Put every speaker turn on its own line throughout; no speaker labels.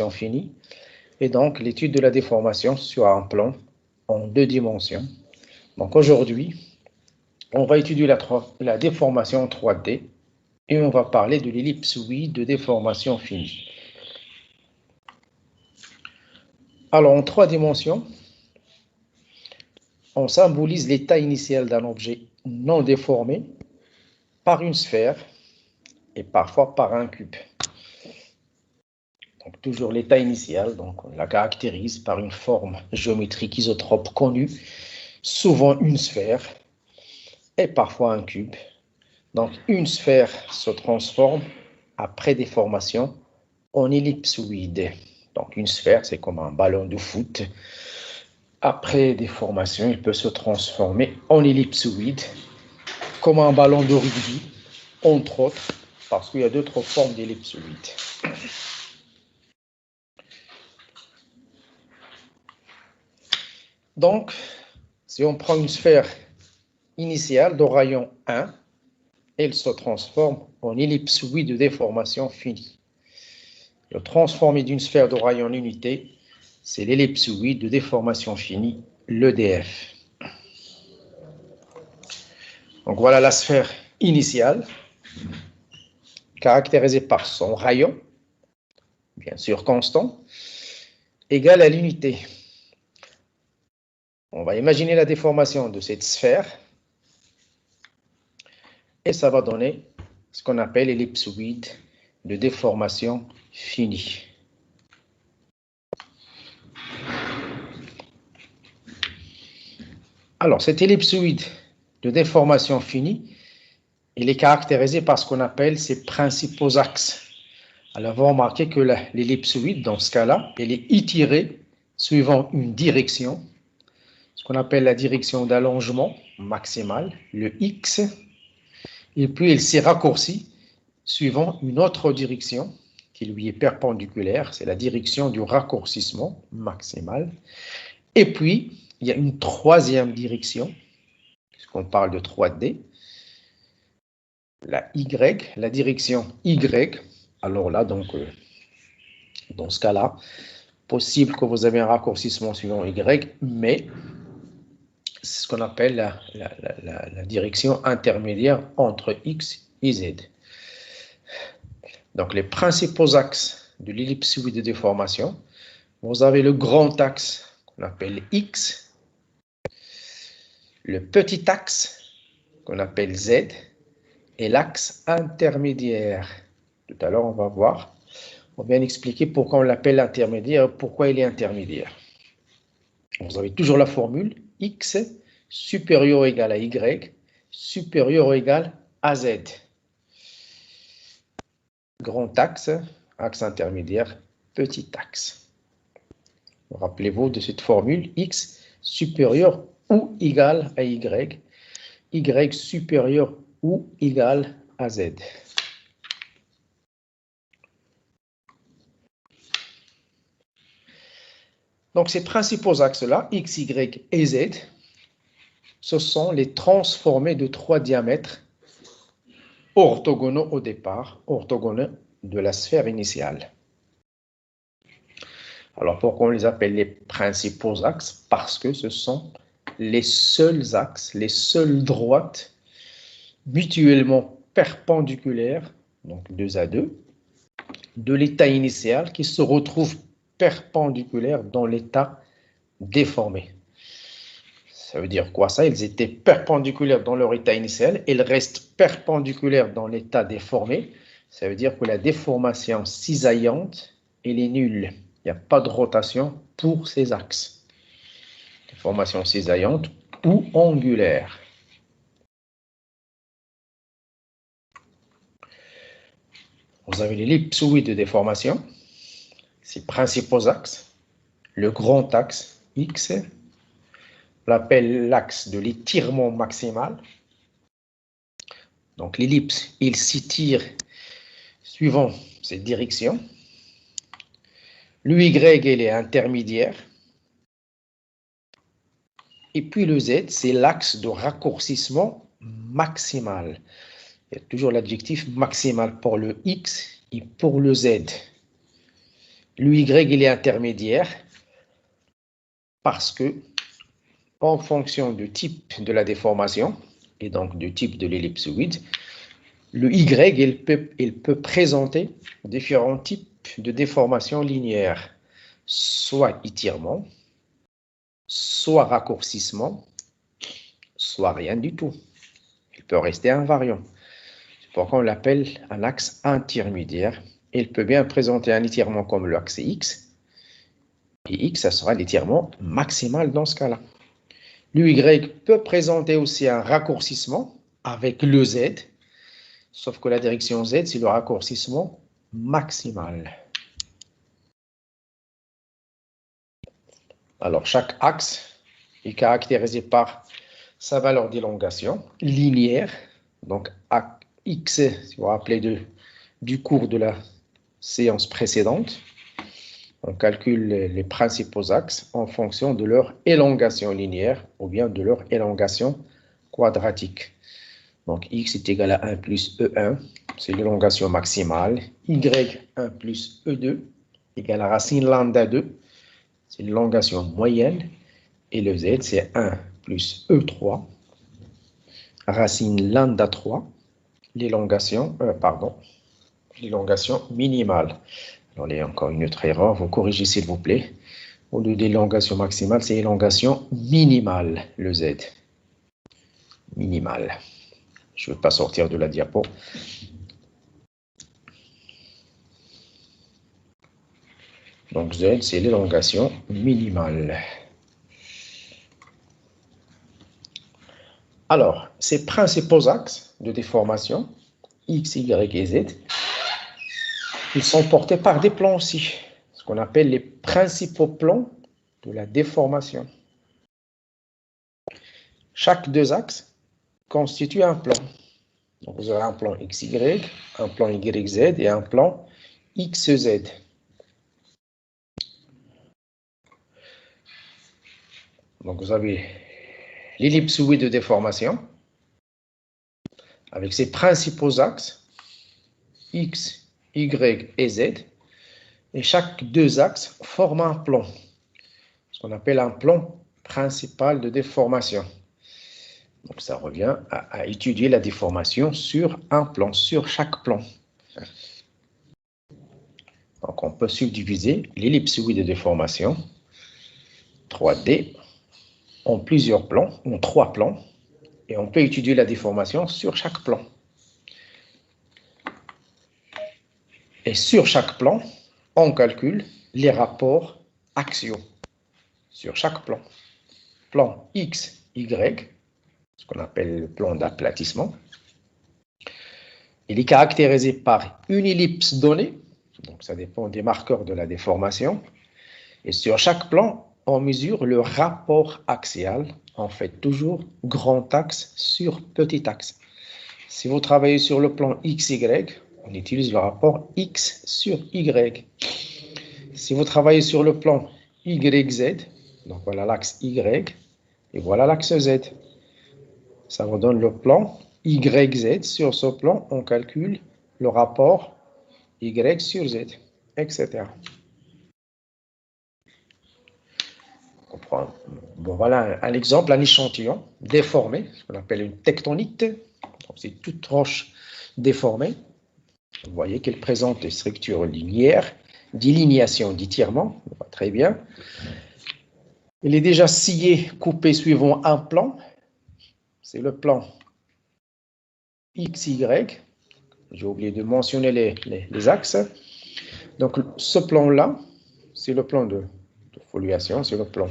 finie. Et donc, l'étude de la déformation sur un plan en 2 dimensions. Donc, aujourd'hui, on va étudier la déformation en 3D et on va parler de l'ellipsoïde de déformation finie. Alors, en 3 dimensions, on symbolise l'état initial d'un objet non déformé par une sphère et parfois par un cube. Donc, toujours l'état initial, donc on la caractérise par une forme géométrique isotrope connue, souvent une sphère et parfois un cube. Donc, une sphère se transforme après déformation en ellipsoïde. Donc, une sphère, c'est comme un ballon de foot. Après déformation, il peut se transformer en ellipsoïde, comme un ballon de rugby, entre autres, parce qu'il y a d'autres formes d'ellipsoïde. Donc, si on prend une sphère initiale de rayon 1, elle se transforme en ellipsoïde de déformation finie. Le transformé d'une sphère de rayon unité, c'est l'ellipsoïde de déformation finie, l'EDF. Donc voilà la sphère initiale, caractérisée par son rayon, bien sûr constant, égal à l'unité. On va imaginer la déformation de cette sphère et ça va donner ce qu'on appelle l'ellipsoïde de déformation finie. Alors, cet ellipsoïde de déformation finie, il est caractérisé par ce qu'on appelle ses principaux axes. Alors, vous remarquez que l'ellipsoïde, dans ce cas-là, elle est étirée suivant une direction, ce qu'on appelle la direction d'allongement maximal, le X, et puis elle s'est raccourcie suivant une autre direction qui lui est perpendiculaire, c'est la direction du raccourcissement maximal. Et puis, il y a une troisième direction, puisqu'on parle de 3D, la Y, la direction Y. Alors là, donc, dans ce cas-là, possible que vous avez un raccourcissement suivant Y, mais c'est ce qu'on appelle la direction intermédiaire entre X et Z. Donc, les principaux axes de l'ellipsoïde de déformation, vous avez le grand axe qu'on appelle X, le petit axe qu'on appelle Z, et l'axe intermédiaire. Tout à l'heure, on va voir, on va bien expliquer pourquoi on l'appelle intermédiaire, pourquoi il est intermédiaire. Vous avez toujours la formule X supérieur ou égal à Y, supérieur ou égal à Z. Grand axe, axe intermédiaire, petit axe. Rappelez-vous de cette formule X supérieur ou égal à Y, Y supérieur ou égal à Z. Donc, ces principaux axes-là, X, Y et Z, ce sont les transformés de 3 diamètres orthogonaux au départ, orthogonaux de la sphère initiale. Alors, pourquoi on les appelle les principaux axes? Parce que ce sont les seuls axes, les seules droites mutuellement perpendiculaires, donc 2 à 2, de l'état initial qui se retrouvent perpendiculaires dans l'état déformé. Ça veut dire quoi ça? Ils étaient perpendiculaires dans leur état initial, ils restent perpendiculaires dans l'état déformé. Ça veut dire que la déformation cisaillante, elle est nulle. Il n'y a pas de rotation pour ces axes. Déformation cisaillante ou angulaire. Vous avez l'ellipsoïde de déformation, ses principaux axes, le grand axe X, on l'appelle l'axe de l'étirement maximal. Donc l'ellipse, il s'étire suivant cette direction. Le Y, il est intermédiaire. Et puis le Z, c'est l'axe de raccourcissement maximal. Il y a toujours l'adjectif maximal pour le X et pour le Z. Le Y, il est intermédiaire parce que, en fonction du type de la déformation, et donc du type de l'ellipsoïde, le Y, il peut présenter différents types de déformations linéaires, soit étirement, soit raccourcissement, soit rien du tout. Il peut rester invariant. C'est pourquoi on l'appelle un axe intermédiaire. Il peut bien présenter un étirement comme l'axe X, et X, ça sera l'étirement maximal dans ce cas-là. Le Y peut présenter aussi un raccourcissement avec le Z, sauf que la direction Z, c'est le raccourcissement maximal. Alors, chaque axe est caractérisé par sa valeur d'élongation linéaire. Donc, X, si vous vous rappelez du cours de la séance précédente, on calcule les principaux axes en fonction de leur élongation linéaire ou bien de leur élongation quadratique. Donc, X est égal à 1 plus E1, c'est l'élongation maximale. Y1 plus E2 égale à racine lambda 2, c'est l'élongation moyenne. Et le Z, c'est 1 plus E3, racine lambda 3, l'élongation minimale. Alors, il y a encore une autre erreur, vous corrigez s'il vous plaît. Au lieu d'élongation maximale, c'est élongation minimale, le Z. Minimale. Je ne veux pas sortir de la diapo. Donc Z, c'est l'élongation minimale. Alors, ces principaux axes de déformation, X, Y et Z, ils sont portés par des plans aussi, ce qu'on appelle les principaux plans de la déformation. Chaque deux axes constitue un plan. Donc, vous aurez un plan XY, un plan YZ et un plan XZ. Donc, vous avez l'ellipsoïde de déformation avec ses principaux axes X, Y et Z. Et chaque deux axes forment un plan, ce qu'on appelle un plan principal de déformation. Donc, ça revient à étudier la déformation sur un plan, sur chaque plan. Donc, on peut subdiviser l'ellipsoïde de déformation 3D en plusieurs plans, en 3 plans, et on peut étudier la déformation sur chaque plan. Et sur chaque plan, on calcule les rapports axiaux sur chaque plan. Plan X, Y, ce qu'on appelle le plan d'aplatissement. Il est caractérisé par une ellipse donnée, donc ça dépend des marqueurs de la déformation. Et sur chaque plan, on mesure le rapport axial. On fait toujours grand axe sur petit axe. Si vous travaillez sur le plan XY, on utilise le rapport X sur Y. Si vous travaillez sur le plan YZ, donc voilà l'axe Y, et voilà l'axe Z. Ça vous donne le plan YZ. Sur ce plan, on calcule le rapport Y sur Z, etc. Bon, voilà un exemple, un échantillon déformé, ce qu'on appelle une tectonite. C'est toute roche déformée. Vous voyez qu'elle présente des structures linéaires, d'élimination, d'étirement. Très bien. Elle est déjà sciée, coupée suivant un plan. C'est le plan XY. J'ai oublié de mentionner les axes. Donc, ce plan-là, c'est le plan de foliation, c'est le plan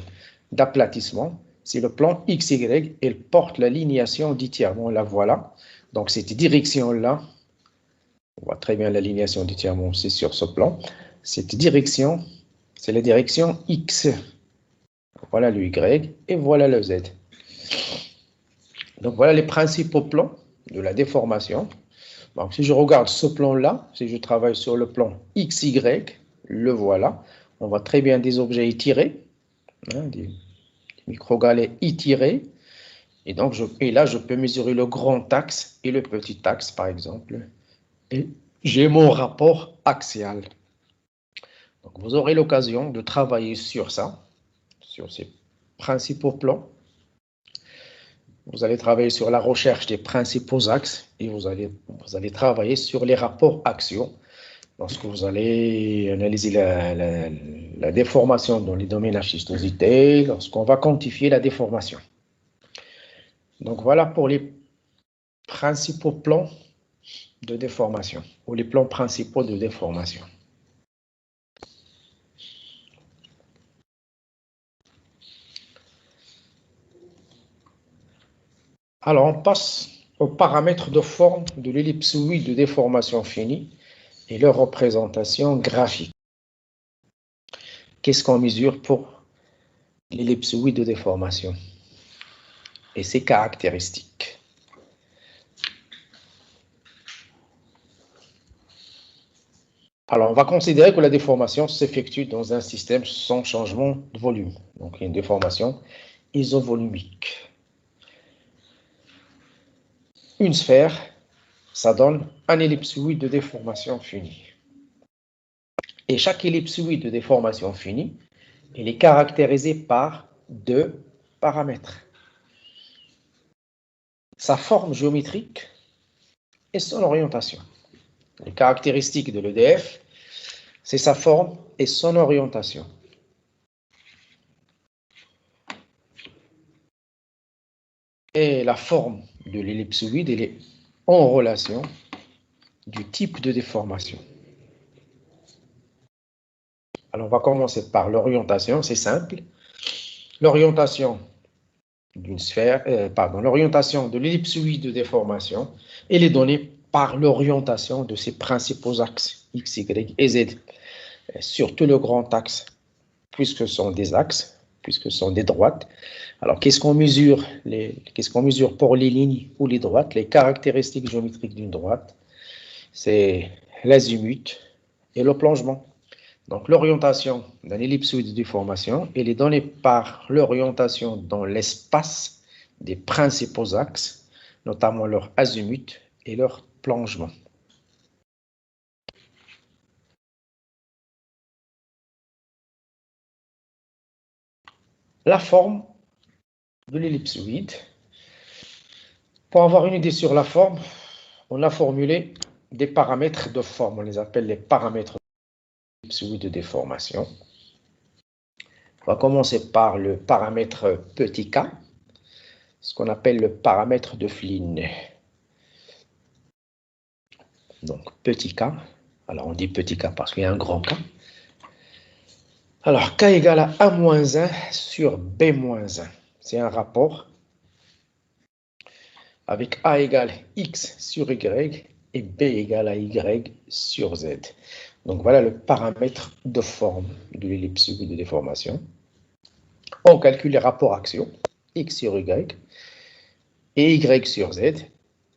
d'aplatissement, c'est le plan XY. Elle porte la linéation d'étirement, la voilà. Donc, cette direction-là, on voit très bien la linéation d'étirement aussi sur ce plan. Cette direction, c'est la direction X. Voilà le Y et voilà le Z. Donc, voilà les principaux plans de la déformation. Donc, si je regarde ce plan-là, si je travaille sur le plan XY, le voilà. On voit très bien des objets étirés, hein, des microgalets étirés. Et donc, là, je peux mesurer le grand axe et le petit axe, par exemple. Et j'ai mon rapport axial. Donc, vous aurez l'occasion de travailler sur ça, sur ces principaux plans. Vous allez travailler sur la recherche des principaux axes et vous allez travailler sur les rapports axiaux lorsque vous allez analyser la déformation dans les domaines à schistosité, lorsqu'on va quantifier la déformation. Donc voilà pour les principaux plans de déformation ou les plans principaux de déformation. Alors, on passe aux paramètres de forme de l'ellipsoïde de déformation finie et leur représentation graphique. Qu'est-ce qu'on mesure pour l'ellipsoïde de déformation et ses caractéristiques? Alors, on va considérer que la déformation s'effectue dans un système sans changement de volume. Donc, il y a une déformation isovolumique. Une sphère, ça donne un ellipsoïde de déformation finie. Et chaque ellipsoïde de déformation finie, il est caractérisé par deux paramètres. Sa forme géométrique et son orientation. Les caractéristiques de l'EDF, c'est sa forme et son orientation. Et la forme de l'ellipsoïde, elle est en relation du type de déformation. Alors, on va commencer par l'orientation, c'est simple. L'orientation d'une sphère, l'orientation de l'ellipsoïde de déformation, elle est donnée par l'orientation de ses principaux axes, X, Y et Z, sur tout le grand axe, puisque ce sont des axes, puisque ce sont des droites. Alors, qu'est-ce qu'on mesure pour les lignes ou les droites? Les caractéristiques géométriques d'une droite, c'est l'azimut et le plongement. Donc, l'orientation d'un ellipsoïde de déformation, elle est donnée par l'orientation dans l'espace des principaux axes, notamment leur azimut et leur plongement. La forme de l'ellipsoïde. Pour avoir une idée sur la forme, on a formulé des paramètres de forme. On les appelle les paramètres de l'ellipsoïde de déformation. On va commencer par le paramètre petit k, ce qu'on appelle le paramètre de Flynn. Donc, petit k. Alors, on dit petit k parce qu'il y a un grand k. Alors, k égale à 1 moins 1 sur b moins 1. C'est un rapport avec a égale x sur y et b égale à y sur z. Donc, voilà le paramètre de forme de l'ellipsoïde de déformation. On calcule les rapports axiaux, x sur y et y sur z.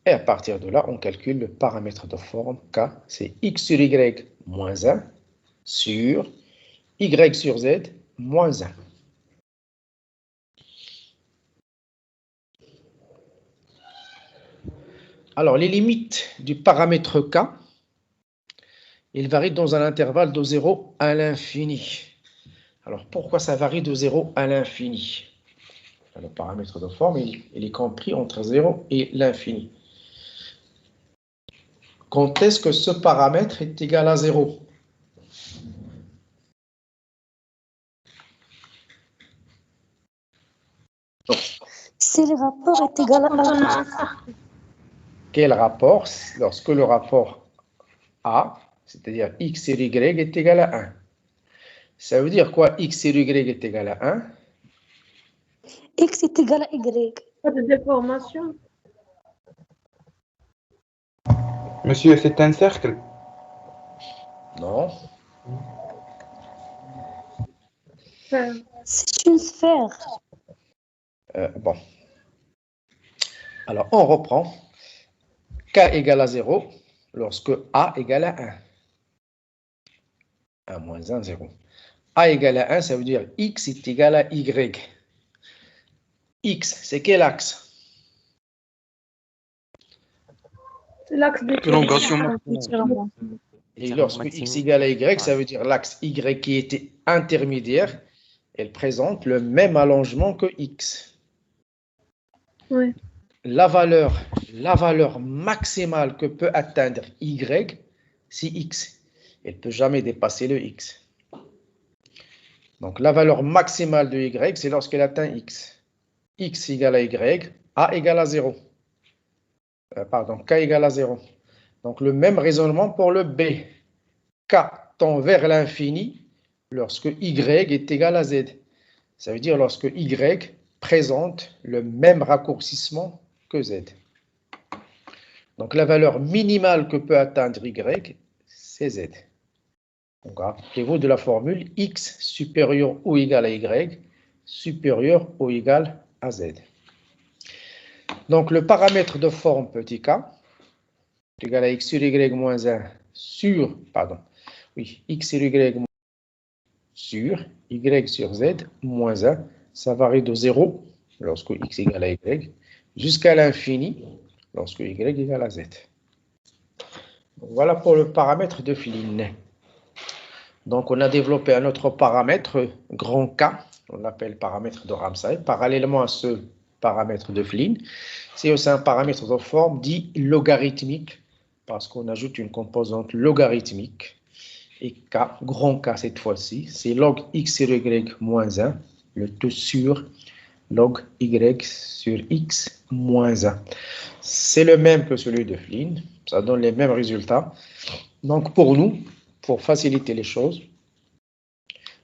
Et à partir de là, on calcule le paramètre de forme k. C'est x sur y moins 1 sur y sur z moins 1. Alors, les limites du paramètre k, il varie dans un intervalle de 0 à l'infini. Alors, pourquoi ça varie de 0 à l'infini? Le paramètre de forme, il est compris entre 0 et l'infini. Quand est-ce que ce paramètre est égal à 0?
Si le rapport est égal à 1.
Quel rapport? Lorsque le rapport A, c'est-à-dire x sur y, est égal à 1. Ça veut dire quoi, x sur y est égal à 1?
X est égal à Y.
Pas de déformation.
Monsieur, c'est un cercle.
Non.
C'est une sphère.
Bon. Alors, on reprend. K égale à 0 lorsque A égale à 1. 1 moins 1, 0. A égale à 1, ça veut dire x est égal à y. X, c'est quel axe?
C'est l'axe d'étirement.
Et lorsque x égale à y, ça veut dire l'axe y qui était intermédiaire, elle présente le même allongement que x.
Oui.
La valeur maximale que peut atteindre y, c'est x. Elle ne peut jamais dépasser le x. Donc, la valeur maximale de y, c'est lorsqu'elle atteint x. X égale à y, a égale à 0. K égale à 0. Donc, le même raisonnement pour le b. K tend vers l'infini lorsque y est égal à z. Ça veut dire lorsque y présente le même raccourcissement que z. Donc, la valeur minimale que peut atteindre y, c'est z. Donc, rappelez-vous de la formule x supérieur ou égal à y, supérieur ou égal à z. Donc, le paramètre de forme petit k est égal à x sur y moins 1 sur, x sur y sur y sur z moins 1, ça varie de 0 lorsque x égale à y, jusqu'à l'infini lorsque y égale à z. Donc, voilà pour le paramètre de Flynn. Donc, on a développé un autre paramètre, grand K, on l'appelle paramètre de Ramsay, parallèlement à ce paramètre de Flynn. C'est aussi un paramètre de forme dit logarithmique, parce qu'on ajoute une composante logarithmique. Et K, grand K cette fois-ci, c'est log x sur y moins 1, le tout sur log y sur x moins 1. C'est le même que celui de Flynn, ça donne les mêmes résultats. Donc, pour nous, pour faciliter les choses,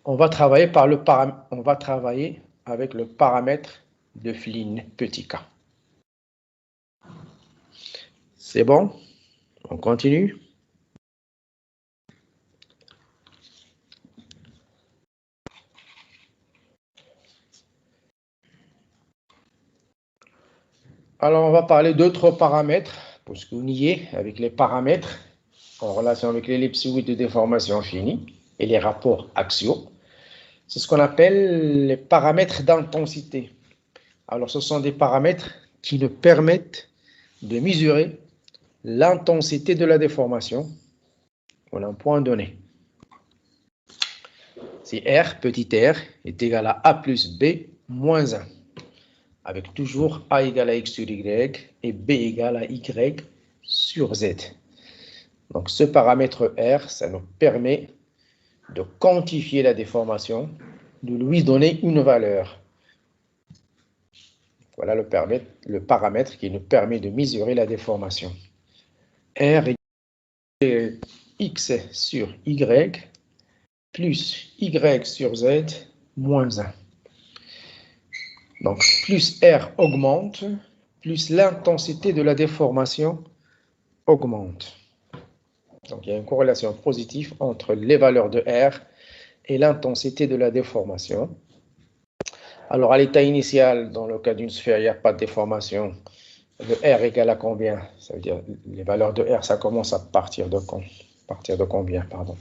on va travailler avec le paramètre de Flynn petit k. C'est bon? On continue? Alors, on va parler d'autres paramètres, parce qu'on y est avec les paramètres en relation avec l'ellipsoïde de déformation finie et les rapports axiaux. C'est ce qu'on appelle les paramètres d'intensité. Alors, ce sont des paramètres qui nous permettent de mesurer l'intensité de la déformation en un point donné. Si R, petit r, est égal à A plus B moins 1, avec toujours A égale à X sur Y et B égale à Y sur Z. Donc, ce paramètre R, ça nous permet de quantifier la déformation, de lui donner une valeur. Voilà le paramètre qui nous permet de mesurer la déformation. R est X sur Y plus Y sur Z moins 1. Donc, plus R augmente, plus l'intensité de la déformation augmente. Donc, il y a une corrélation positive entre les valeurs de R et l'intensité de la déformation. Alors, à l'état initial, dans le cas d'une sphère, il n'y a pas de déformation. Le R égale à combien? Ça veut dire les valeurs de R, ça commence à partir de quand? Partir de combien, pardon?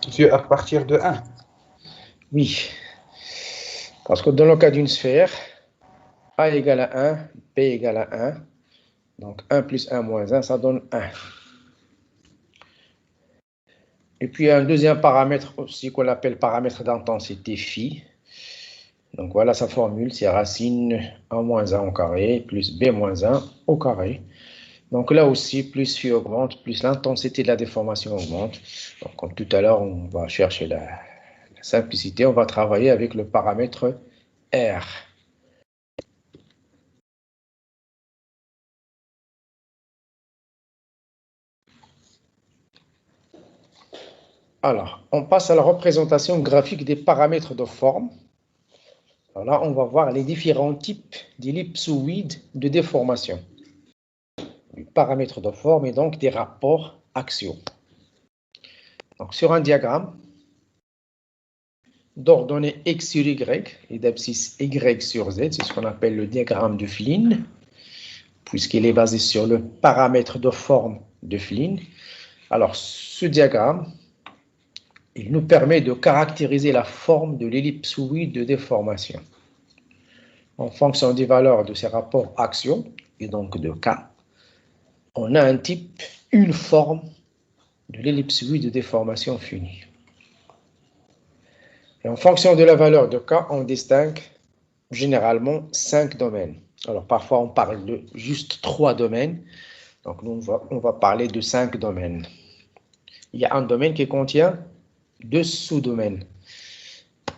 Monsieur, à partir de 1.
Oui. Parce que dans le cas d'une sphère, A égale à 1, B égale à 1. Donc 1 plus 1 moins 1, ça donne 1. Et puis il y a un deuxième paramètre aussi qu'on appelle paramètre d'intensité phi. Donc voilà sa formule, c'est racine 1 moins 1 au carré plus B moins 1 au carré. Donc là aussi, plus phi augmente, plus l'intensité de la déformation augmente. Donc comme tout à l'heure, on va chercher la simplicité, on va travailler avec le paramètre R. Alors, on passe à la représentation graphique des paramètres de forme. Alors là, on va voir les différents types d'ellipsoïdes de déformation. Du paramètre de forme et donc des rapports axiaux. Donc, sur un diagramme d'ordonnées x sur y et d'abscisse y sur z, c'est ce qu'on appelle le diagramme de Flynn, puisqu'il est basé sur le paramètre de forme de Flynn. Alors, ce diagramme il nous permet de caractériser la forme de l'ellipsoïde de déformation. En fonction des valeurs de ces rapports axiaux, et donc de K, on a un type, une forme de l'ellipsoïde de déformation finie. Et en fonction de la valeur de K, on distingue généralement 5 domaines. Alors parfois on parle de juste 3 domaines, donc nous on va parler de 5 domaines. Il y a un domaine qui contient 2 sous-domaines.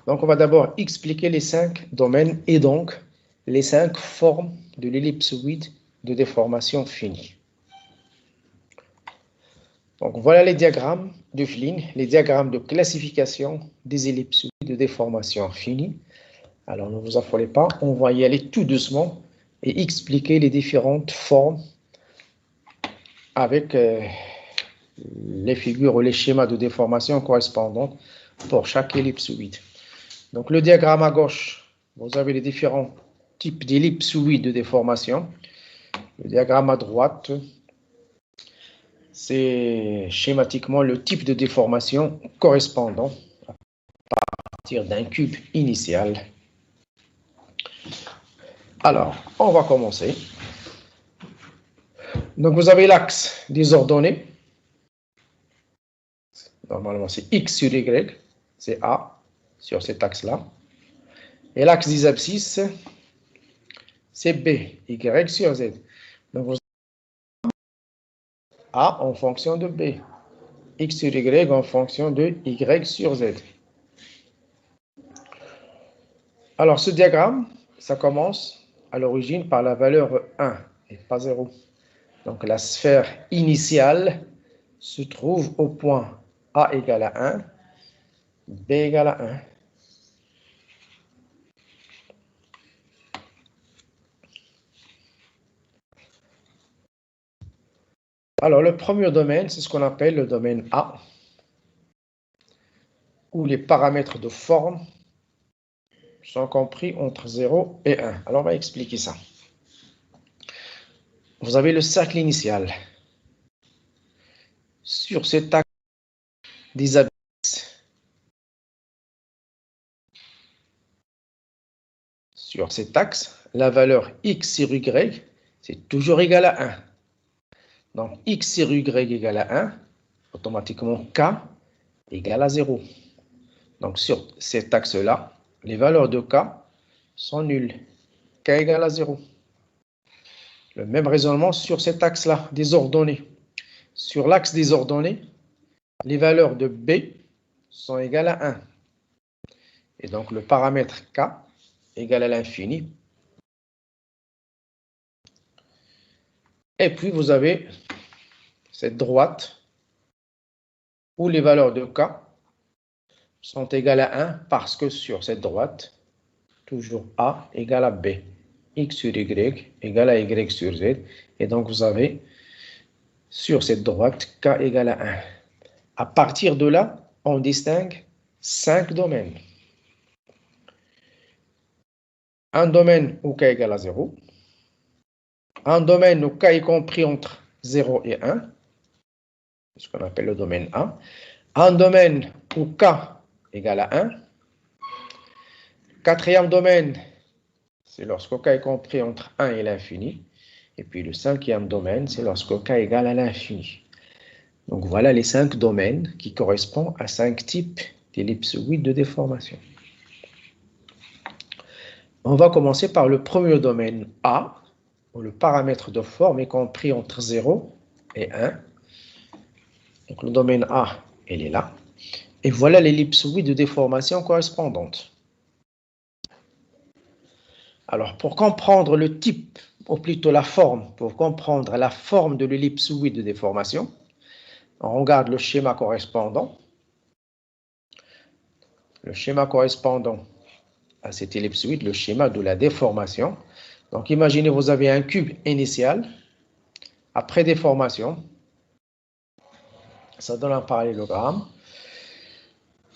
Donc on va d'abord expliquer les 5 domaines et donc les 5 formes de l'ellipsoïde de déformation finie. Donc voilà les diagrammes de Flynn, les diagrammes de classification des ellipsoïdes de déformation finie. Alors ne vous affolez pas, on va y aller tout doucement et expliquer les différentes formes avec les figures ou les schémas de déformation correspondants pour chaque ellipsoïde. Donc le diagramme à gauche, vous avez les différents types d'ellipsoïdes de déformation. Le diagramme à droite, c'est schématiquement le type de déformation correspondant à partir d'un cube initial. Alors, on va commencer. Donc, vous avez l'axe des ordonnées. Normalement, c'est X sur Y, c'est A sur cet axe-là. Et l'axe des abscisses, c'est B, Y sur Z. Donc, vous avez A en fonction de B, X sur Y en fonction de Y sur Z. Alors, ce diagramme, ça commence à l'origine par la valeur 1 et pas 0. Donc, la sphère initiale se trouve au point A égale à 1, B égale à 1. Alors, le premier domaine, c'est ce qu'on appelle le domaine A, où les paramètres de forme sont compris entre 0 et 1. Alors, on va expliquer ça. Vous avez le cercle initial. Sur cet axe des abscisses, sur cet axe, la valeur X sur Y, c'est toujours égal à 1. Donc, X sur Y égale à 1, automatiquement K égale à 0. Donc, sur cet axe-là, les valeurs de K sont nulles. K égale à 0. Le même raisonnement sur cet axe-là, des ordonnées. Sur l'axe des ordonnées, les valeurs de B sont égales à 1. Et donc, le paramètre K égale à l'infini. Et puis, vous avez cette droite où les valeurs de K sont égales à 1 parce que sur cette droite, toujours A égale à B. X sur Y égale à Y sur Z. Et donc, vous avez sur cette droite K égale à 1. À partir de là, on distingue 5 domaines. Un domaine où K égale à 0. Un domaine où K est compris entre 0 et 1. C'est ce qu'on appelle le domaine A. Un domaine où K égale à 1. Quatrième domaine, c'est lorsque K est compris entre 1 et l'infini. Et puis le cinquième domaine, c'est lorsque K égale à l'infini. Donc voilà les 5 domaines qui correspondent à 5 types d'ellipsoïdes de déformation. On va commencer par le premier domaine A, où le paramètre de forme est compris entre 0 et 1. Donc le domaine A, il est là. Et voilà l'ellipsoïde de déformation correspondante. Alors pour comprendre le type, ou plutôt la forme, pour comprendre la forme de l'ellipsoïde de déformation, on regarde le schéma correspondant. Le schéma correspondant à cet ellipsoïde, le schéma de la déformation. Donc imaginez, vous avez un cube initial. Après déformation, ça donne un parallélogramme.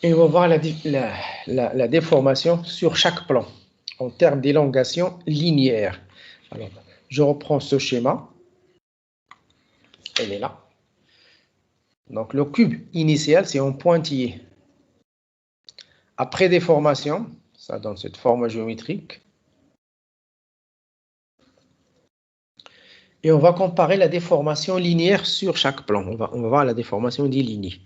Et on va voir la déformation sur chaque plan en termes d'élongation linéaire. Alors, je reprends ce schéma. Elle est là. Donc, le cube initial, c'est en pointillé. Après déformation, ça donne cette forme géométrique. Et on va comparer la déformation linéaire sur chaque plan. On va voir la déformation des lignes.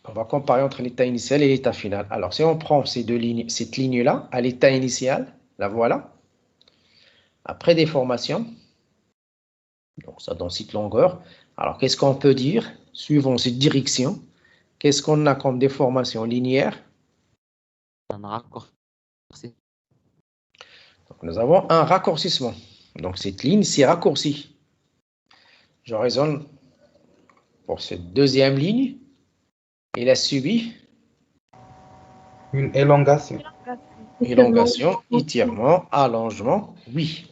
On va comparer entre l'état initial et l'état final. Alors, si on prend ces deux lignes, cette ligne-là, à l'état initial, la voilà. Après déformation, donc ça donne cette longueur. Alors, qu'est-ce qu'on peut dire, suivant cette direction? Qu'est-ce qu'on a comme déformation linéaire?
Un raccourci.
Donc, nous avons un raccourcissement. Donc, cette ligne s'est raccourcie. Je raisonne pour cette deuxième ligne. Elle a subi
Une élongation.
élongation, étirement, allongement, oui.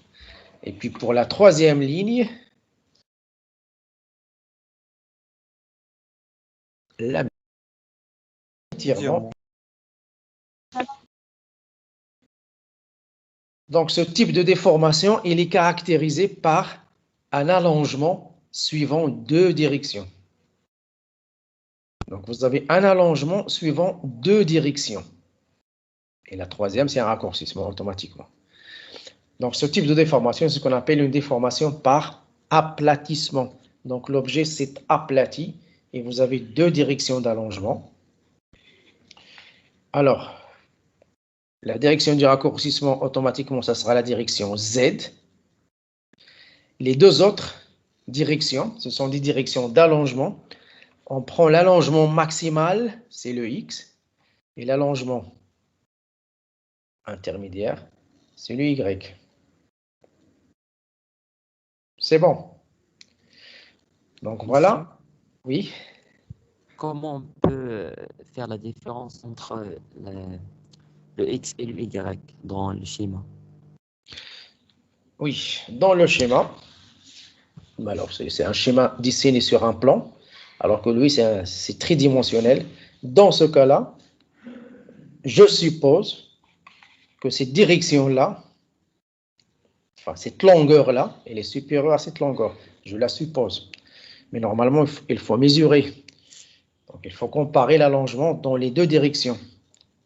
Et puis pour la troisième ligne, l'étirement. Donc ce type de déformation, il est caractérisé par un allongement suivant deux directions. Donc vous avez un allongement suivant deux directions. Et la troisième, c'est un raccourcissement automatiquement. Donc ce type de déformation, c'est ce qu'on appelle une déformation par aplatissement. Donc l'objet s'est aplati et vous avez deux directions d'allongement. Alors, la direction du raccourcissement, automatiquement, ça sera la direction Z. Les deux autres directions, ce sont des directions d'allongement. On prend l'allongement maximal, c'est le X, et l'allongement intermédiaire, c'est le Y. C'est bon. Donc voilà. Oui.
Comment on peut faire la différence entre le X et le Y dans le schéma?
Oui, dans le schéma, alors c'est un schéma dessiné sur un plan, alors que lui, c'est tridimensionnel. Dans ce cas-là, je suppose que cette direction-là, enfin cette longueur-là, elle est supérieure à cette longueur. Je la suppose. Mais normalement, il faut mesurer. Donc, il faut comparer l'allongement dans les deux directions.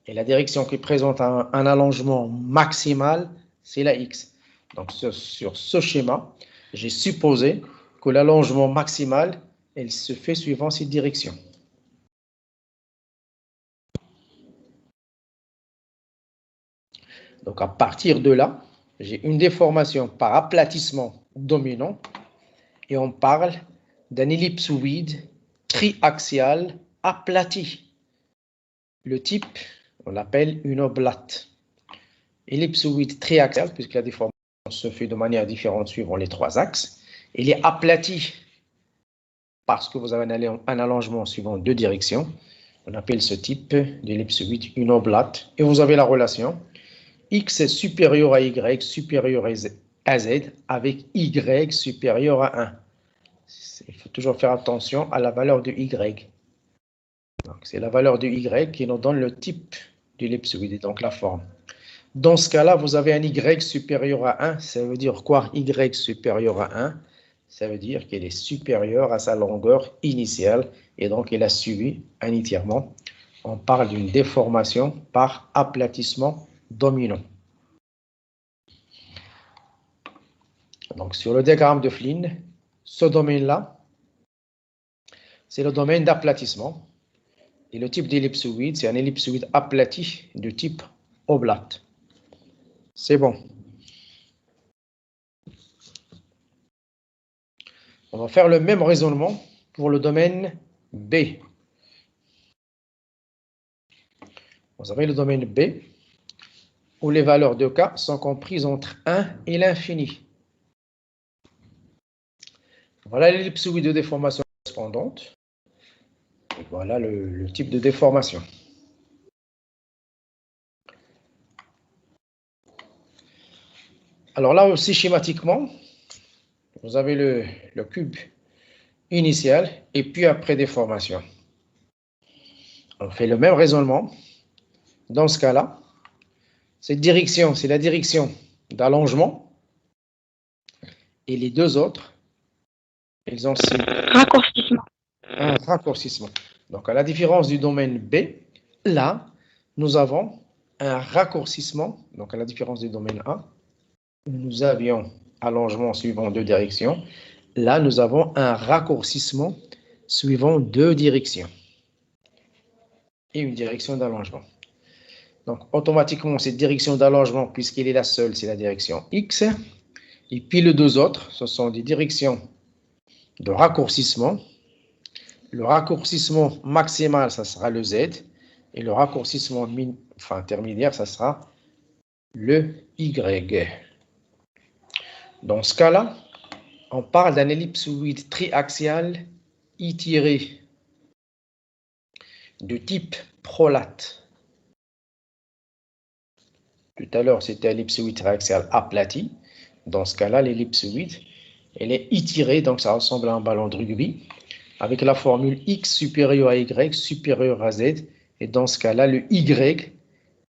Et la direction qui présente un allongement maximal, c'est la X. Donc, sur ce schéma, j'ai supposé que l'allongement maximal, elle se fait suivant cette direction. Donc, à partir de là, j'ai une déformation par aplatissement dominant et on parle d'un ellipsoïde triaxial aplati. Le type, on l'appelle une oblate. Ellipsoïde triaxial, puisque la déformation se fait de manière différente suivant les trois axes. Il est aplati parce que vous avez un allongement suivant deux directions. On appelle ce type d'ellipsoïde une oblate. Et vous avez la relation X supérieur à Y supérieur à Z avec Y supérieur à 1. Il faut toujours faire attention à la valeur de Y. C'est la valeur de Y qui nous donne le type d'ellipsoïde, donc la forme. Dans ce cas-là, vous avez un Y supérieur à 1. Ça veut dire quoi? Y supérieur à 1, ça veut dire qu'il est supérieur à sa longueur initiale et donc il a suivi un étirement. On parle d'une déformation par aplatissement dominant. Donc sur le diagramme de Flynn, ce domaine-là, c'est le domaine d'aplatissement. Et le type d'ellipsoïde, c'est un ellipsoïde aplati de type oblate. C'est bon. On va faire le même raisonnement pour le domaine B. Vous avez le domaine B, où les valeurs de K sont comprises entre 1 et l'infini. Voilà l'ellipsoïde de déformation correspondante. Et voilà le type de déformation. Alors là aussi, schématiquement, vous avez le cube initial et puis après déformation. On fait le même raisonnement. Dans ce cas-là, cette direction, c'est la direction d'allongement. Et les deux autres, ils ont
Raccourcissement.
un raccourcissement. Donc, à la différence du domaine B, là, nous avons un raccourcissement, donc à la différence du domaine A, où nous avions allongement suivant deux directions. Là, nous avons un raccourcissement suivant deux directions et une direction d'allongement. Donc, automatiquement, cette direction d'allongement, puisqu'elle est la seule, c'est la direction X. Et puis, les deux autres, ce sont des directions de raccourcissement. Le raccourcissement maximal, ça sera le Z. Et le raccourcissement intermédiaire, ça sera le Y. Dans ce cas-là, on parle d'un ellipsoïde triaxial étiré de type prolate. Tout à l'heure, c'était l'ellipsoïde triaxial aplati. Dans ce cas-là, l'ellipsoïde, elle est étirée, donc ça ressemble à un ballon de rugby, avec la formule X supérieure à Y supérieure à Z. Et dans ce cas-là, le Y,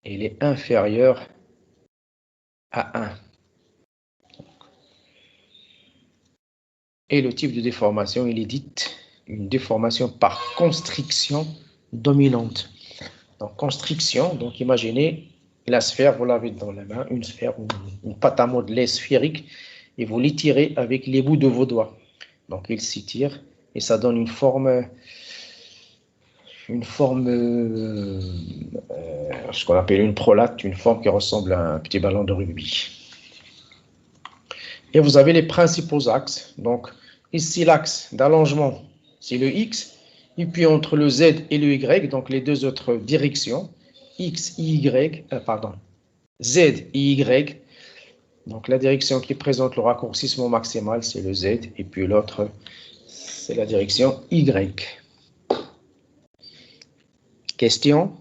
il est inférieur à 1. Et le type de déformation, il est dit une déformation par constriction dominante. Donc, constriction, donc imaginez la sphère, vous l'avez dans la main, une sphère, une pâte à modeler sphérique, et vous l'étirez avec les bouts de vos doigts. Donc, il s'étire et ça donne une forme ce qu'on appelle une prolate, une forme qui ressemble à un petit ballon de rugby. Et vous avez les principaux axes. Donc, ici, l'axe d'allongement, c'est le X. Et puis, entre le Z et le Y, donc les deux autres directions, X, Y, Z et Y. Donc, la direction qui présente le raccourcissement maximal, c'est le Z. Et puis, l'autre, c'est la direction Y. Question?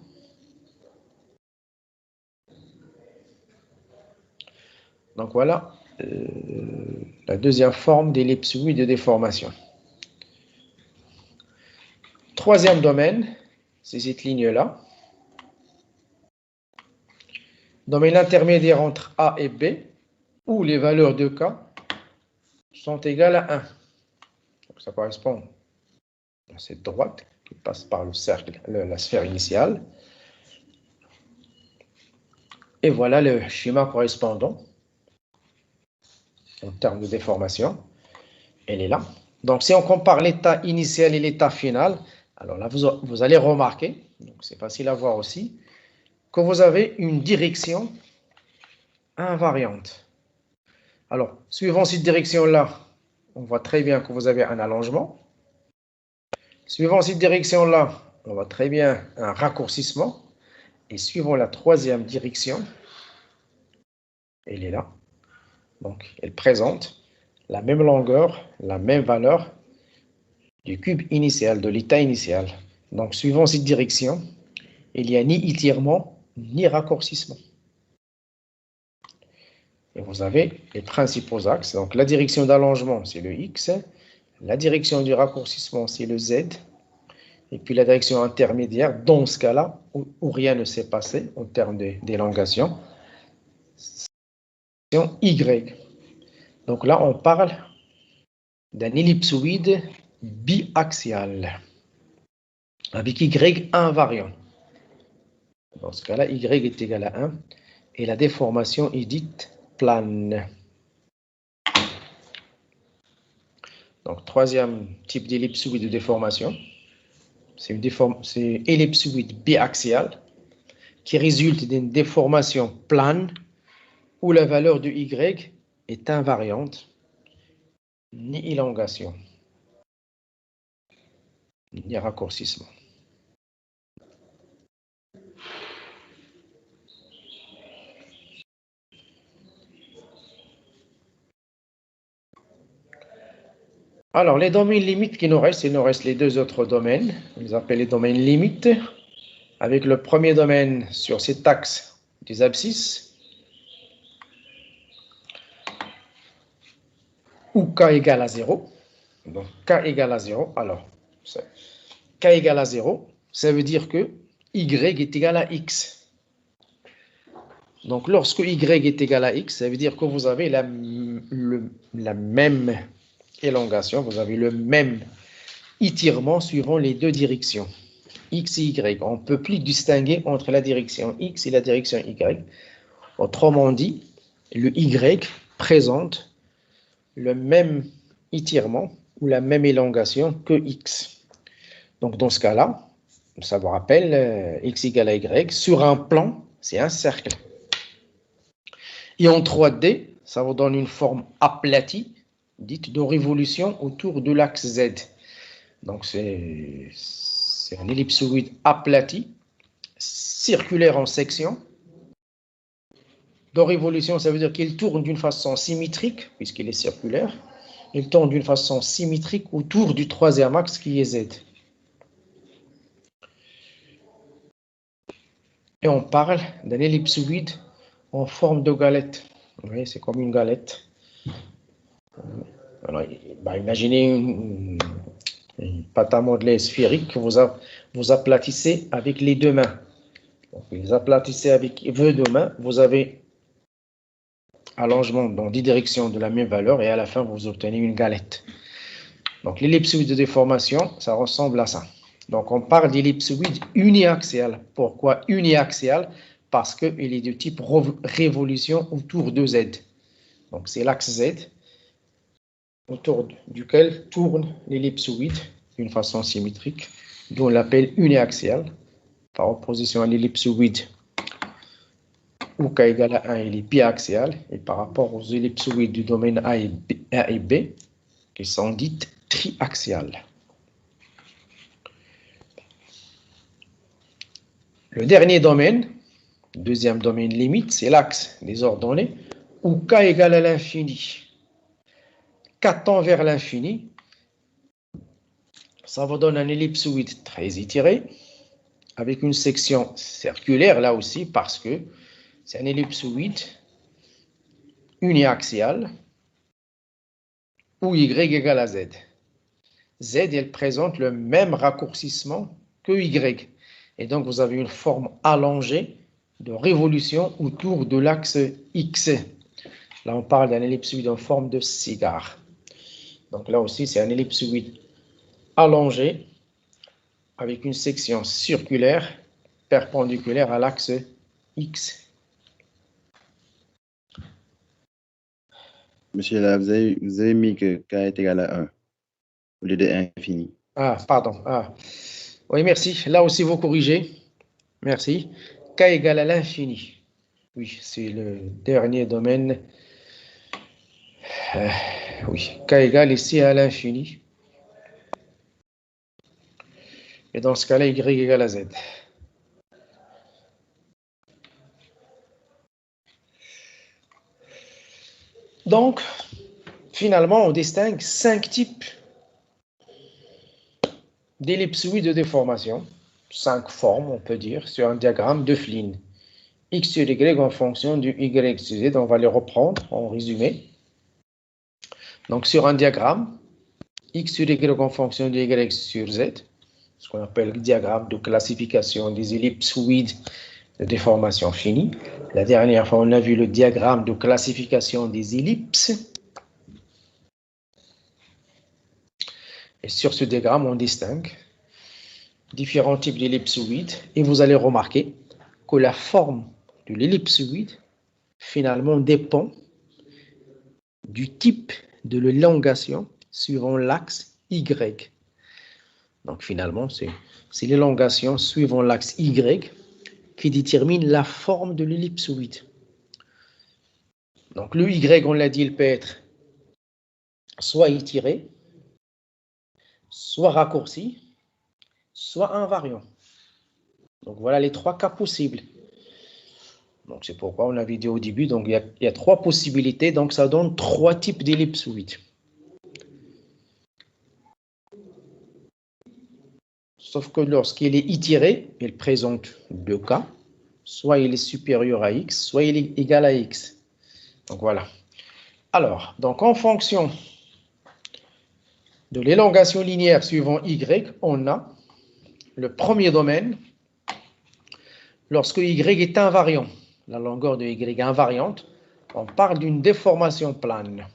Donc, voilà la deuxième forme d'ellipsoïde de déformation. Troisième domaine, c'est cette ligne-là. Domaine intermédiaire entre A et B, où les valeurs de K sont égales à 1. Donc, ça correspond à cette droite qui passe par le cercle, la sphère initiale. Et voilà le schéma correspondant en termes de déformation. Elle est là. Donc, si on compare l'état initial et l'état final, alors là, vous allez remarquer, c'est facile à voir aussi, que vous avez une direction invariante. Alors, suivant cette direction-là, on voit très bien que vous avez un allongement. Suivant cette direction-là, on voit très bien un raccourcissement. Et suivant la troisième direction, elle est là. Donc, elle présente la même longueur, la même valeur du cube initial, de l'état initial. Donc, suivant cette direction, il n'y a ni étirement, ni raccourcissement. Et vous avez les principaux axes. Donc, la direction d'allongement, c'est le X. La direction du raccourcissement, c'est le Z. Et puis, la direction intermédiaire, dans ce cas-là, où rien ne s'est passé en termes d'élongation, c'est la direction Y. Donc là, on parle d'un ellipsoïde biaxial avec Y invariant. Dans ce cas-là, Y est égal à 1 et la déformation est dite plane. Donc, troisième type d'ellipsoïde de déformation, c'est ellipsoïde biaxial qui résulte d'une déformation plane où la valeur de Y est invariante, ni élongation, ni raccourcissement. Alors, les domaines limites qui nous restent, il nous reste les deux autres domaines. On les appelle les domaines limites, avec le premier domaine sur cet axe des abscisses, où K égale à 0. Donc, K égale à 0. Alors, K égale à 0, ça veut dire que Y est égal à X. Donc, lorsque Y est égal à X, ça veut dire que vous avez la même élongation, vous avez le même étirement suivant les deux directions. X et Y. On ne peut plus distinguer entre la direction X et la direction Y. Autrement dit, le Y présente le même étirement ou la même élongation que X. Donc, dans ce cas-là, ça vous rappelle, X égale à Y, sur un plan, c'est un cercle. Et en 3D, ça vous donne une forme aplatie, dite de révolution autour de l'axe Z. Donc, c'est un ellipsoïde aplati, circulaire en section. De révolution, ça veut dire qu'il tourne d'une façon symétrique, puisqu'il est circulaire. Il tourne d'une façon symétrique autour du troisième axe qui est Z. Et on parle d'un ellipsoïde en forme de galette. Vous voyez, c'est comme une galette. Alors, imaginez une pâte à modeler sphérique que vous aplatissez avec les deux mains. Donc, vous les aplatissez avec vos deux mains, vous avez allongement dans 10 directions de la même valeur et à la fin, vous obtenez une galette. Donc, l'ellipsoïde de déformation, ça ressemble à ça. Donc, on parle d'ellipsoïde uniaxial. Pourquoi uniaxial? Parce qu'il est de type révolution autour de Z. Donc, c'est l'axe Z autour duquel tourne l'ellipsoïde d'une façon symétrique, d'où on l'appelle uniaxial, par opposition à l'ellipsoïde où K égale à 1, il est biaxial, et par rapport aux ellipsoïdes du domaine A et B, qui sont dites triaxiales. Le dernier domaine, deuxième domaine limite, c'est l'axe des ordonnées, où K égale à l'infini. K tend vers l'infini, ça vous donne un ellipsoïde très étiré, avec une section circulaire là aussi, parce que c'est un ellipsoïde uniaxial, où Y égale à Z. Z, elle présente le même raccourcissement que Y. Et donc, vous avez une forme allongée de révolution autour de l'axe X. Là, on parle d'un ellipsoïde en forme de cigare. Donc là aussi, c'est un ellipsoïde allongé avec une section circulaire perpendiculaire à l'axe X.
Monsieur, là, vous avez mis que K est égal à 1 au lieu de infini.
Ah, pardon. Ah. Oui, merci. Là aussi, vous corrigez. Merci. K égale à l'infini. Oui, c'est le dernier domaine. Oui, K égale ici à l'infini. Et dans ce cas-là, Y égale à Z. Donc, finalement, on distingue 5 types d'ellipsoïdes de déformation. 5 formes, on peut dire, sur un diagramme de Flynn. X sur Y en fonction du Y sur Z. On va les reprendre en résumé. Donc, sur un diagramme, X sur Y en fonction du Y sur Z, ce qu'on appelle le diagramme de classification des ellipsoïdes de déformation finie. La dernière fois, on a vu le diagramme de classification des ellipses. Et sur ce diagramme, on distingue différents types d'ellipsoïdes. Et vous allez remarquer que la forme de l'ellipsoïde, finalement, dépend du type de l'élongation suivant l'axe Y. Donc, finalement, c'est l'élongation suivant l'axe Y qui détermine la forme de l'ellipsoïde. Donc, le Y, on l'a dit, il peut être soit étiré, soit raccourci, soit invariant. Donc, voilà les 3 cas possibles. Donc, c'est pourquoi on avait dit au début, donc il y a 3 possibilités, donc ça donne 3 types d'ellipsoïdes. Sauf que lorsqu'il est étiré, il présente 2 cas. Soit il est supérieur à X, soit il est égal à X. Donc, voilà. Alors, donc en fonction de l'élongation linéaire suivant Y, on a le premier domaine, lorsque Y est invariant, la longueur de Y est invariante, on parle d'une déformation plane.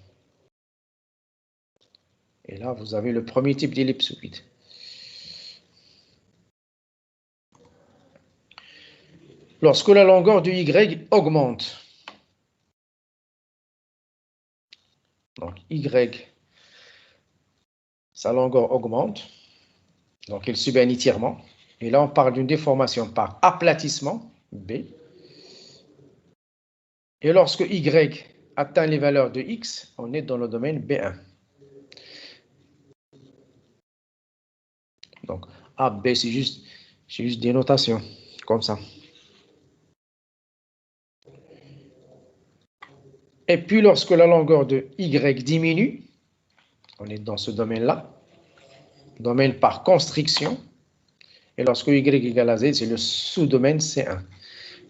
Et là, vous avez le premier type d'ellipsoïde. lorsque la longueur de Y augmente. Donc, Y, sa longueur augmente. Donc, il subit un étirement. Et là, on parle d'une déformation par aplatissement, B. Et lorsque Y atteint les valeurs de X, on est dans le domaine B1. Donc, A, B, c'est juste des notations, comme ça. Et puis, lorsque la longueur de Y diminue, on est dans ce domaine-là, domaine par constriction. Et lorsque Y égale à Z, c'est le sous-domaine C1.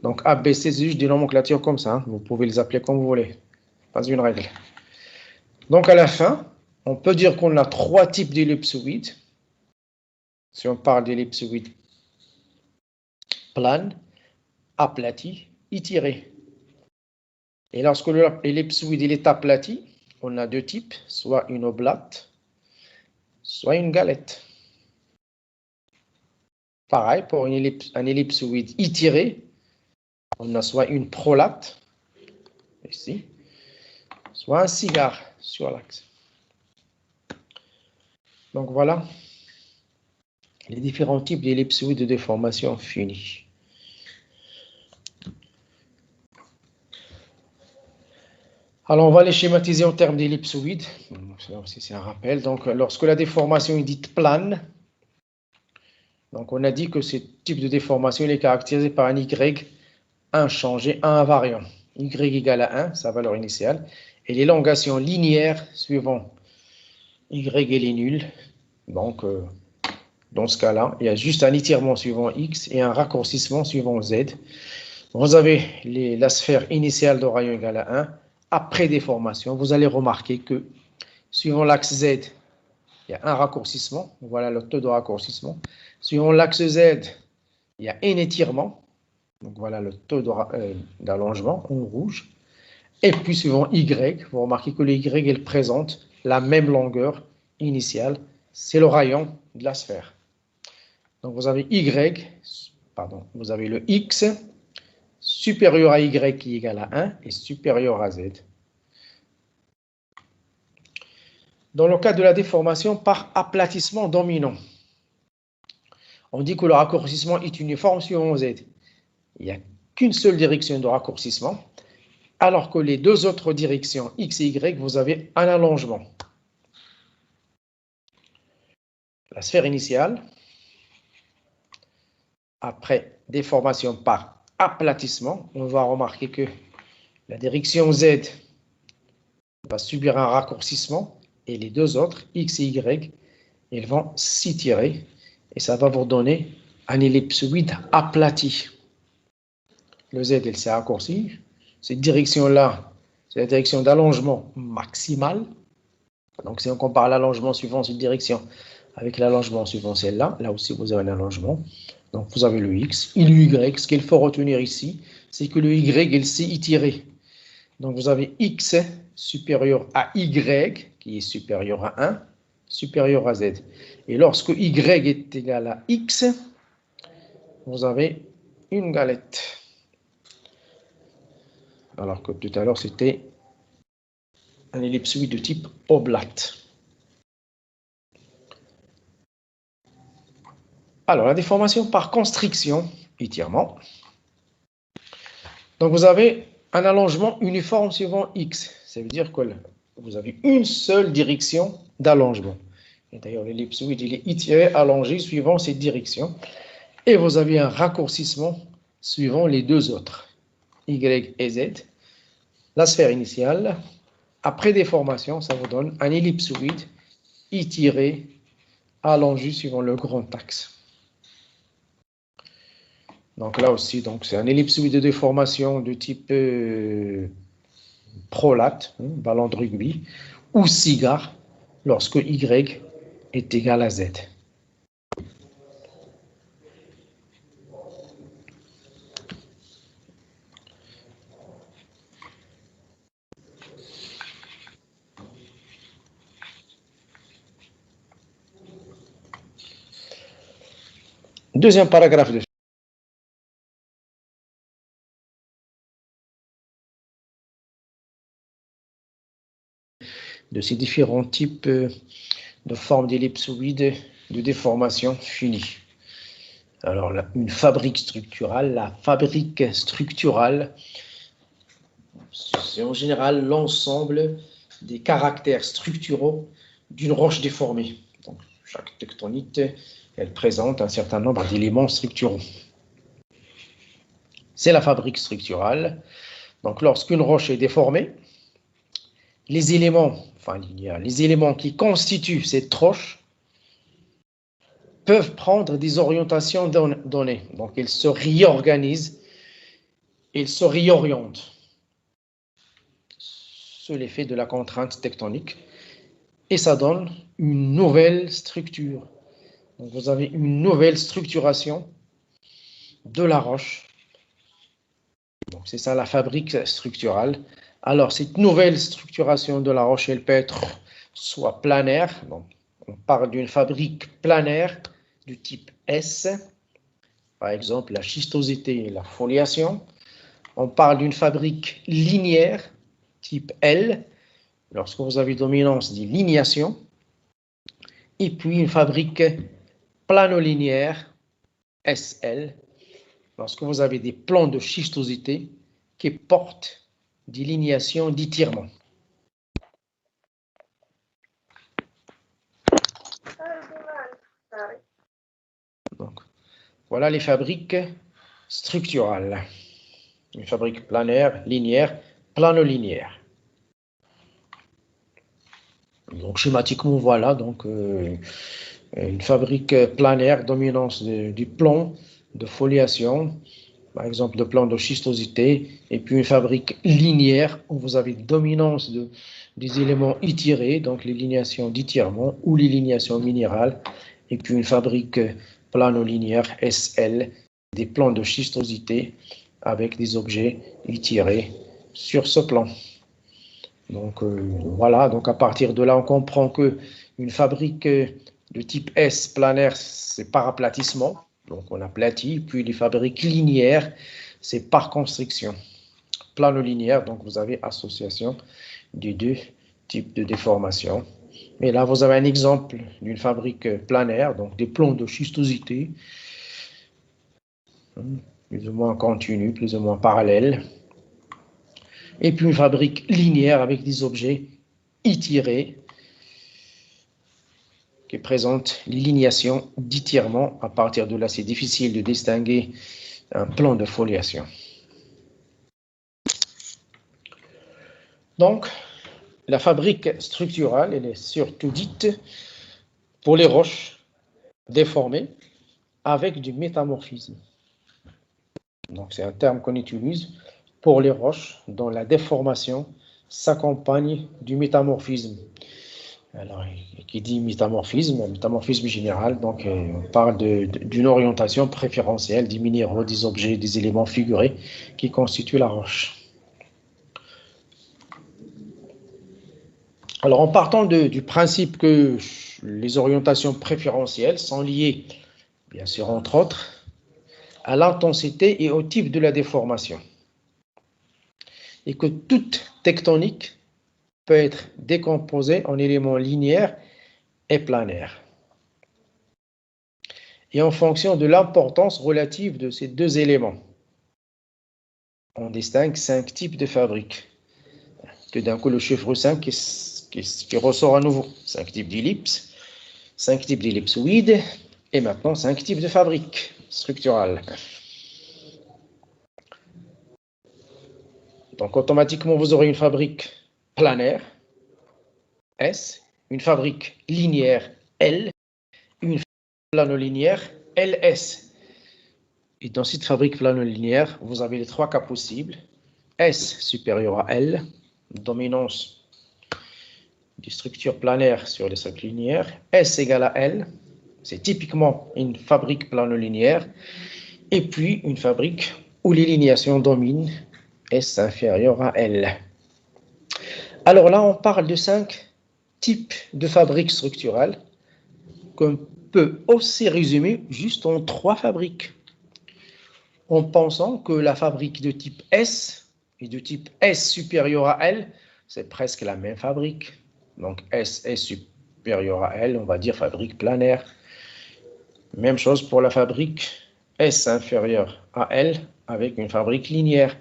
Donc, A, B, C, c'est juste des nomenclatures comme ça. Hein. Vous pouvez les appeler comme vous voulez. Pas une règle. Donc, à la fin, on peut dire qu'on a 3 types d'ellipsoïdes. Si on parle d'ellipsoïde plane, aplati, étiré. Et lorsque l'ellipsoïde est aplati, on a 2 types, soit une oblate, soit une galette. Pareil, pour un ellipsoïde étiré, on a soit une prolate, ici, soit un cigare sur l'axe. Donc voilà les différents types d'ellipsoïdes de déformation finie. Alors, on va les schématiser en termes d'ellipsoïdes. C'est un rappel. Donc, lorsque la déformation est dite plane, donc on a dit que ce type de déformation est caractérisé par un Y inchangé, un invariant. Y égale à 1, sa valeur initiale. Et l'élongation linéaire suivant Y elle est nulle. Donc, dans ce cas-là, il y a juste un étirement suivant X et un raccourcissement suivant Z. Vous avez la sphère initiale de rayon égale à 1. Après déformation, vous allez remarquer que suivant l'axe Z, il y a un raccourcissement. Voilà le taux de raccourcissement. Suivant l'axe Z, il y a un étirement. Donc voilà le taux d'allongement en rouge. Et puis suivant Y, vous remarquez que le Y, elle présente la même longueur initiale. C'est le rayon de la sphère. Donc vous avez vous avez le X supérieur à Y qui est égal à 1 et supérieur à Z. Dans le cas de la déformation par aplatissement dominant, on dit que le raccourcissement est uniforme suivant Z. Il n'y a qu'une seule direction de raccourcissement, alors que les deux autres directions, X et Y, vous avez un allongement. La sphère initiale, après déformation par aplatissement, on va remarquer que la direction Z va subir un raccourcissement et les deux autres, X et Y, ils vont s'étirer et ça va vous donner un ellipsoïde aplati. Le Z, il s'est raccourci. Cette direction-là, c'est la direction d'allongement maximal. Donc, si on compare l'allongement suivant cette direction avec l'allongement suivant celle-là, là aussi, vous avez un allongement. Donc, vous avez le X et le Y. Ce qu'il faut retenir ici, c'est que le Y, il s'est étiré. Donc, vous avez X supérieur à Y, qui est supérieur à 1, supérieur à Z. Et lorsque Y est égal à X, vous avez une galette. Alors que tout à l'heure, c'était un ellipsoïde de type oblate. Alors, la déformation par constriction, étirement. Donc, vous avez un allongement uniforme suivant X. Ça veut dire que vous avez une seule direction d'allongement. Et d'ailleurs, l'ellipsoïde, il est étiré, allongé suivant cette direction. Et vous avez un raccourcissement suivant les deux autres, Y et Z. La sphère initiale, après déformation, ça vous donne un ellipsoïde étiré, allongé suivant le grand axe. Donc là aussi, c'est un ellipsoïde de déformation de type prolate, ballon de rugby, ou cigare, lorsque Y est égal à Z. Deuxième paragraphe de de ces différents types de formes d'ellipsoïdes de déformation finie. Alors, une fabrique structurale, la fabrique structurale, c'est en général l'ensemble des caractères structuraux d'une roche déformée. Donc, chaque tectonite, elle présente un certain nombre d'éléments structuraux. C'est la fabrique structurale. Donc, lorsqu'une roche est déformée, les éléments qui constituent cette roche peuvent prendre des orientations données. Donc, ils se réorganisent, ils se réorientent sous l'effet de la contrainte tectonique et ça donne une nouvelle structure. Donc, vous avez une nouvelle structuration de la roche. Donc, c'est ça la fabrique structurale. Alors, cette nouvelle structuration de la roche, elle peut être soit planaire, donc on parle d'une fabrique planaire du type S, par exemple la schistosité et la foliation. On parle d'une fabrique linéaire, type L, lorsque vous avez dominance des linéations. Et puis une fabrique planolinéaire, SL, lorsque vous avez des plans de schistosité qui portent des linéations d'étirement. Donc, voilà les fabriques structurales. Une fabrique planaire, linéaire, planolinéaire. Donc, schématiquement, voilà, donc, une fabrique planaire, dominance du plan de foliation, par exemple de plan de schistosité, et puis une fabrique linéaire où vous avez dominance des éléments étirés, donc les linéations d'étirement ou les linéations minérales, et puis une fabrique planolinéaire SL, des plans de schistosité avec des objets étirés sur ce plan. Donc voilà, donc à partir de là, on comprend que une fabrique de type S planaire, c'est par aplatissement, donc on aplatit, puis les fabriques linéaires, c'est par constriction. Planolinéaire, donc vous avez association des deux types de déformation. Et là, vous avez un exemple d'une fabrique planaire, donc des plans de schistosité, plus ou moins continus, plus ou moins parallèles. Et puis une fabrique linéaire avec des objets étirés qui présentent les linéations d'étirement. À partir de là, c'est difficile de distinguer un plan de foliation. Donc, la fabrique structurale, elle est surtout dite pour les roches déformées avec du métamorphisme. Donc, c'est un terme qu'on utilise pour les roches dont la déformation s'accompagne du métamorphisme. Alors, qui dit métamorphisme général, donc on parle d'une orientation préférentielle des minéraux, des objets, des éléments figurés qui constituent la roche. Alors, en partant du principe que les orientations préférentielles sont liées, bien sûr, entre autres, à l'intensité et au type de la déformation, et que toute tectonique peut être décomposée en éléments linéaires et planaires. Et en fonction de l'importance relative de ces deux éléments, on distingue 5 types de fabriques. Tout d'un coup, le chiffre 5 qui ressort à nouveau. 5 types d'ellipses, 5 types d'ellipsoïdes, et maintenant 5 types de fabriques structurales. Donc, automatiquement, vous aurez une fabrique planaire, S, une fabrique linéaire, L, une fabrique planolinéaire, LS. Et dans cette fabrique planolinéaire, vous avez les 3 cas possibles. S supérieur à L, dominance des structures planaires sur les cercles linéaires. S égale à L, c'est typiquement une fabrique planolinéaire. Et puis, une fabrique où les linéations dominent, S inférieur à L. Alors là, on parle de 5 types de fabriques structurales qu'on peut aussi résumer juste en 3 fabriques, en pensant que la fabrique de type S et de type S supérieur à L, c'est presque la même fabrique. Donc S est supérieur à L, on va dire fabrique planaire. Même chose pour la fabrique S inférieure à L avec une fabrique linéaire.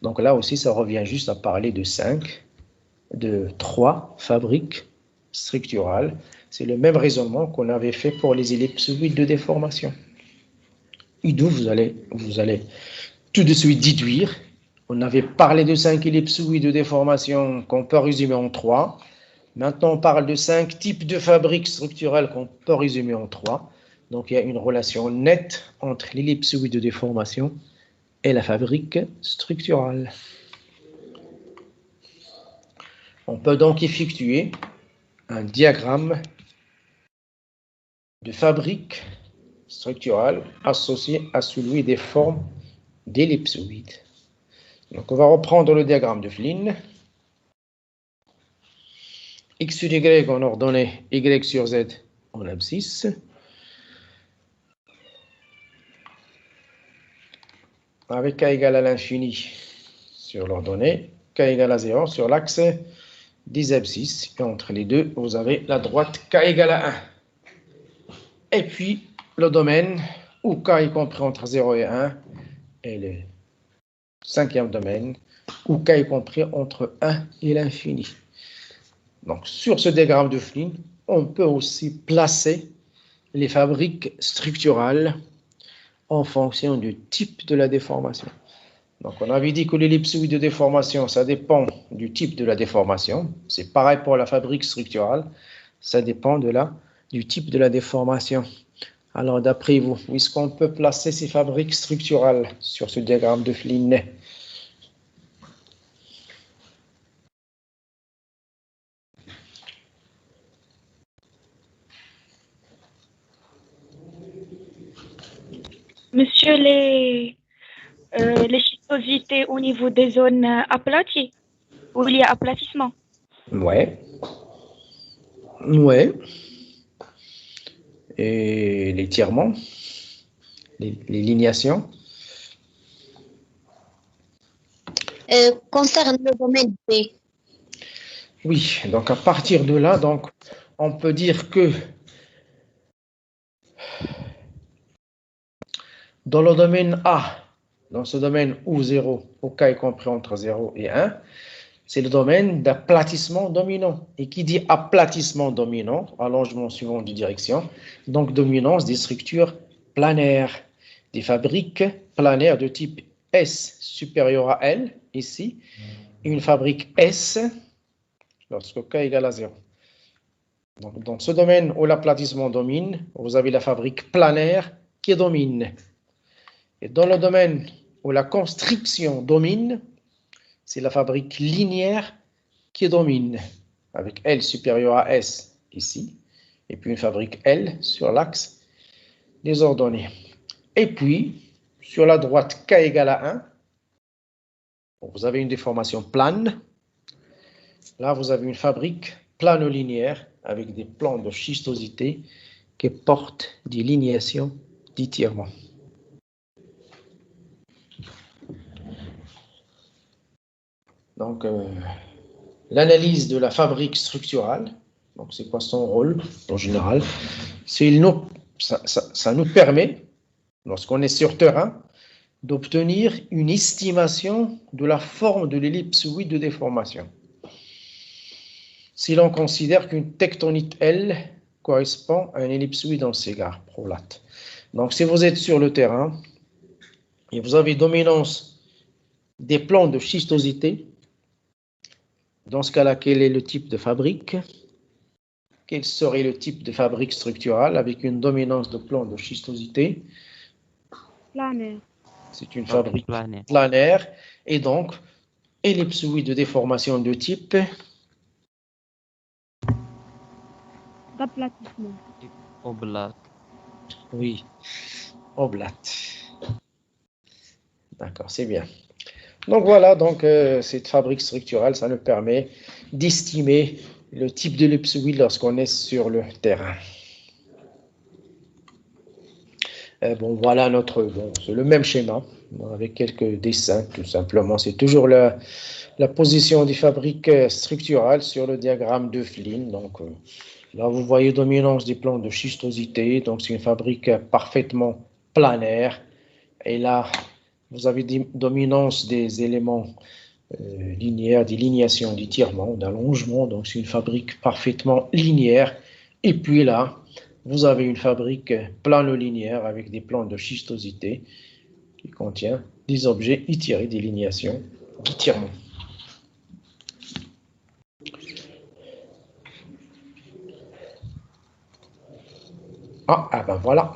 Donc là aussi, ça revient juste à parler de 3 fabriques structurales. C'est le même raisonnement qu'on avait fait pour les ellipsoïdes de déformation. Et d'où vous allez tout de suite déduire. On avait parlé de 5 ellipsoïdes de déformation qu'on peut résumer en 3. Maintenant, on parle de 5 types de fabriques structurelles qu'on peut résumer en 3. Donc, il y a une relation nette entre l'ellipsoïde de déformation et la fabrique structurale. On peut donc effectuer un diagramme de fabrique structurale associé à celui des formes d'ellipsoïdes. Donc, on va reprendre le diagramme de Flynn. X sur Y en ordonnée Y sur Z en abscisse. Avec K égale à l'infini sur l'ordonnée, K égale à 0 sur l'axe des abscisses. Et entre les deux, vous avez la droite K égale à 1. Et puis, le domaine où K est compris entre 0 et 1 est le 5e domaine où K est compris entre 1 et l'infini. Donc, sur ce diagramme de Flynn, on peut aussi placer les fabriques structurales en fonction du type de la déformation. Donc, on avait dit que l'ellipsoïde de déformation, ça dépend du type de la déformation. C'est pareil pour la fabrique structurale. Ça dépend du type de la déformation. Alors, d'après vous, est-ce qu'on peut placer ces fabriques structurales sur ce diagramme de Flynn?
Monsieur, les schistosités au niveau des zones aplaties, où il y a aplatissement.
Ouais. Ouais. Et l'étirement, les lignations.
Concerne le domaine B.
Oui, donc à partir de là, donc, on peut dire que dans le domaine A, dans ce domaine où 0, où K est compris entre 0 et 1, c'est le domaine d'aplatissement dominant. Et qui dit aplatissement dominant, allongement suivant de direction, donc dominance des structures planaires, des fabriques planaires de type S supérieur à L, ici, et une fabrique S lorsque K égale à 0. Donc, dans ce domaine où l'aplatissement domine, vous avez la fabrique planaire qui domine. Et dans le domaine où la constriction domine, c'est la fabrique linéaire qui domine, avec L supérieur à S ici, et puis une fabrique L sur l'axe des ordonnées. Et puis, sur la droite K égale à 1, vous avez une déformation plane. Là, vous avez une fabrique plano-linéaire avec des plans de schistosité qui portent des lignations d'étirement. Donc, l'analyse de la fabrique structurale, donc c'est quoi son rôle en général? Ça nous permet, lorsqu'on est sur terrain, d'obtenir une estimation de la forme de l'ellipsoïde de déformation. Si l'on considère qu'une tectonite L correspond à un ellipsoïde en cigare prolate. Donc, si vous êtes sur le terrain et vous avez dominance des plans de schistosité, dans ce cas-là, quel est le type de fabrique? Quel serait le type de fabrique structurale avec une dominance de plans de schistosité?
Planaire.
C'est une fabrique planaire et donc ellipsoïde de déformation de type
D'aplatissement.
Oblate.
Oui, oblate. D'accord, c'est bien. Donc voilà, donc cette fabrique structurale, ça nous permet d'estimer le type de l'ellipsoïde lorsqu'on est sur le terrain. Bon, voilà c'est le même schéma. avec quelques dessins, tout simplement. C'est toujours la position des fabriques structurales sur le diagramme de Flynn. Donc, là, vous voyez dominance des plans de schistosité. Donc, c'est une fabrique parfaitement planaire. Et là, vous avez dominance des éléments linéaires, des linéations, d'étirement, d'allongement. Donc, c'est une fabrique parfaitement linéaire. Et puis là, vous avez une fabrique plano-linéaire avec des plans de schistosité qui contient des objets étirés, des linéations d'étirement. Ah ben voilà.